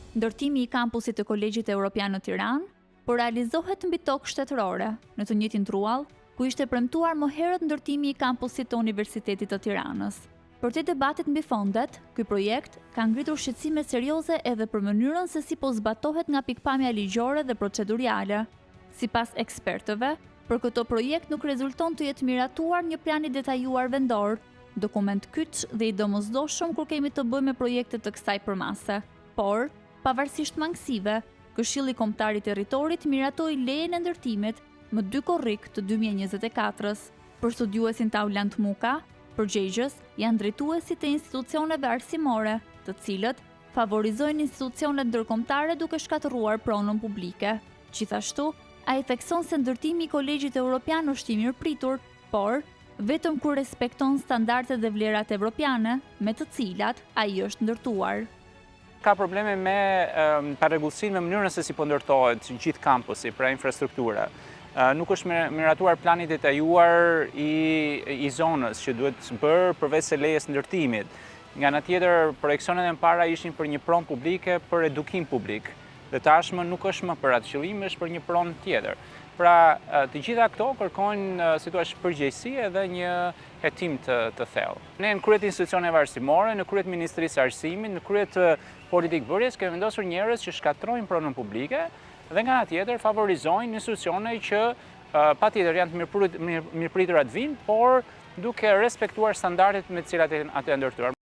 Ndërtimi i kampusit të Kolegjit Evropian në Tiranë po realizohet mbi tokë shtetërore, në të njëjtin truall, ku ishte premtuar më herët ndërtimi i kampusit të Universitetit të Tiranës. Për të debatit mbi fondet, ky projekt ka ngritur shqetësime serioze edhe për mënyrën se si po zbatohet nga pikpamja ligjore dhe proceduriale. Sipas ekspertëve, për këto projekt nuk rezulton të jetë miratuar një plan i detajuar vendor, dokument kyç dhe i domosdoshëm kur kemi të bëjmë me projekte të kësaj përmase. Por, pavarësisht mangësive, Këshilli Kombëtar i Territorit miratoi lejen e ndërtimit më 2 korrik të 2024-s. Për studiuesin Taulant Muka, përgjegjës janë drejtuesit e institucioneve arsimore, të cilët favorizojnë institucionet ndërkombëtare duke shkatërruar pronën publike. Gjithashtu, ai thekson se ndërtimi i Kolegjit Evropian është i mirëpritur, por vetëm kur respekton standardet dhe vlerat evropiane, me të cilat ai është ndërtuar. Ka probleme me parregullsinë me mënyrën se si po ndërtohet gjithë kampusi, pra infrastruktura. Nuk është miratuar plani detajuar i zonës që duhet bërë përveç se lejes ndërtimit. Nga ana tjetër, projekcionet e para ishin për një pronë publike për edukim publik. Dhe tashmë nuk është më për atë qëllim, është për një pronë tjetër. Pra, të gjitha këto kërkojnë situash përgjegjësi edhe një hetim të thellë. Ne në kryet institucioneve arsimore, në kryet Ministrisë së Arsimit, në kryet politikbërjes kemi vendosur njerëz që shkatrojnë pronën publike dhe nga ana tjetër favorizojnë institucione që patjetër janë të mirëpritura të vinë, por duke respektuar standardet me të cilat janë ato ndërtuar.